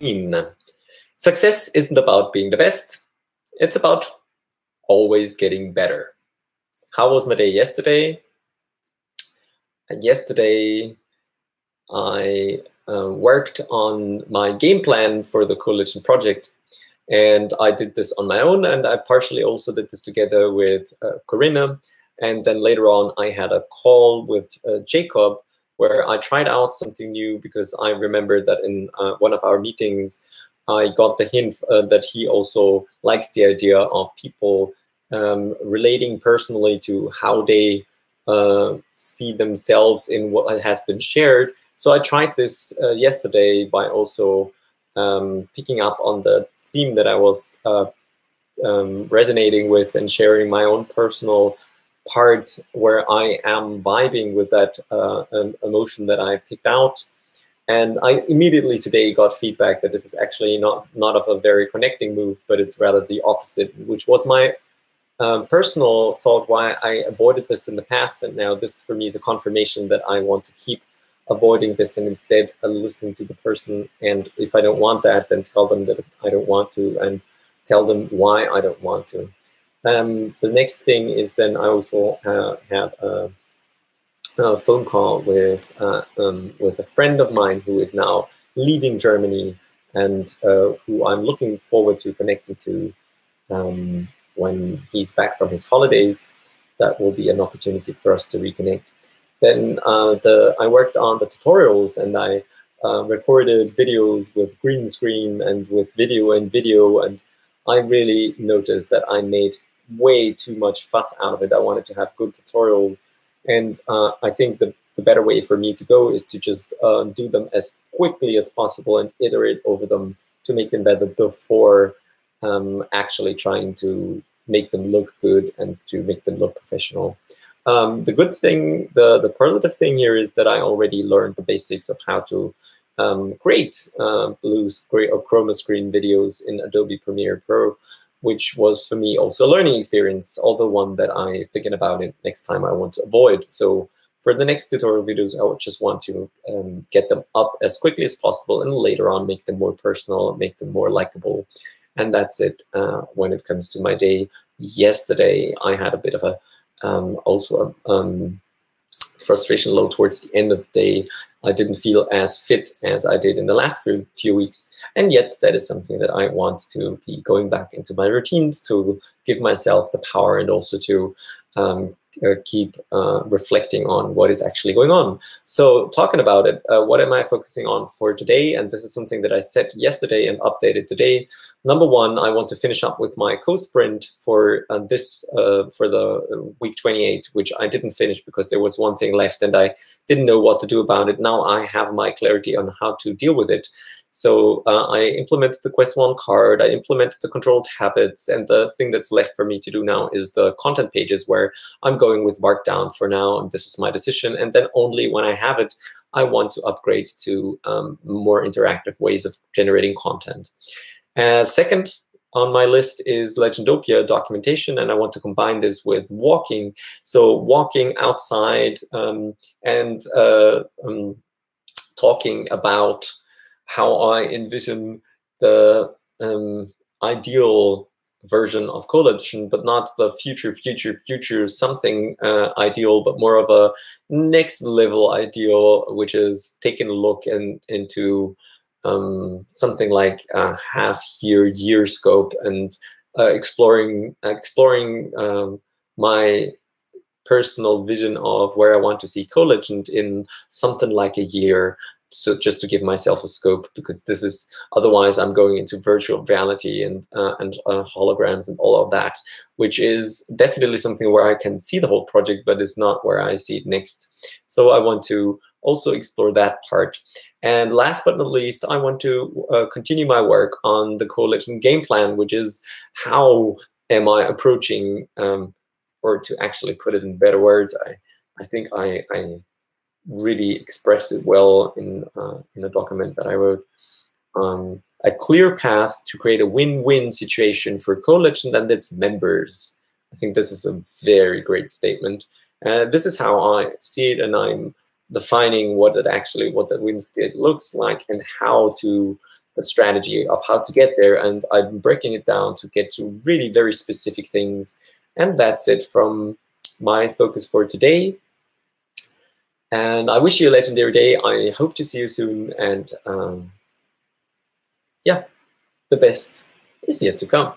routine. Success isn't about being the best. It's about always getting better. How was my day yesterday? Yesterday, I worked on my game plan for the Coalition project. And I did this on my own, and I partially also did this together with Corinna. And then later on, I had a call with Jacob, where I tried out something new, because I remember that in one of our meetings, I got the hint that he also likes the idea of people relating personally to how they see themselves in what has been shared. So I tried this yesterday by also picking up on the theme that I was resonating with and sharing my own personal part where I am vibing with that emotion that I picked out. And I immediately today got feedback that this is actually not of a very connecting move, but it's rather the opposite, which was my personal thought why I avoided this in the past. And now this for me is a confirmation that I want to keep avoiding this and instead listen to the person. And if I don't want that, then tell them that I don't want to and tell them why I don't want to. The next thing is then I also have a phone call with a friend of mine who is now leaving Germany and who I'm looking forward to connecting to when he's back from his holidays. That will be an opportunity for us to reconnect. Then I worked on the tutorials, and I recorded videos with green screen and with video, and I really noticed that I made way too much fuss out of it. I wanted to have good tutorials, and I think the better way for me to go is to just do them as quickly as possible and iterate over them to make them better before actually trying to make them look good and to make them look professional. The good thing, the positive thing here is that I already learned the basics of how to create blue screen or chroma screen videos in Adobe Premiere Pro, which was for me also a learning experience, although one that I thinking about it next time I want to avoid. So for the next tutorial videos, I would just want to get them up as quickly as possible and later on make them more personal, make them more likable. And that's it when it comes to my day. Yesterday, I had a bit of a also frustration low towards the end of the day. I didn't feel as fit as I did in the last few weeks. And yet that is something that I want to be going back into my routines to give myself the power and also to keep reflecting on what is actually going on. So talking about it, what am I focusing on for today? And this is something that I set yesterday and updated today. Number one, I want to finish up with my co-sprint for for the week 28, which I didn't finish because there was one thing left and I didn't know what to do about it. Now I have my clarity on how to deal with it. So I implemented the Quest 1 card, I implemented the controlled habits, and the thing that's left for me to do now is the content pages, where I'm going with Markdown for now, and this is my decision. And then only when I have it, I want to upgrade to more interactive ways of generating content. Second on my list is Legendopia documentation, and I want to combine this with walking. So walking outside and talking about how I envision the ideal version of Coalition, but not the future something ideal, but more of a next level ideal, which is taking a look into something like a year scope and exploring my personal vision of where I want to see Coalition in something like a year. So just to give myself a scope, because this is otherwise I'm going into virtual reality and holograms and all of that, which is definitely something where I can see the whole project, but it's not where I see it next. So I want to also explore that part. And last but not least, I want to continue my work on the Coalition game plan, which is how am I approaching, or to actually put it in better words, I think I really expressed it well in a document that I wrote. A clear path to create a win-win situation for Coalition and its members. I think this is a very great statement. This is how I see it, and I'm defining what that win state looks like and how to the strategy of how to get there, and I'm breaking it down to get to really very specific things. And that's it from my focus for today. And I wish you a legendary day. I hope to see you soon. And yeah, the best is yet to come.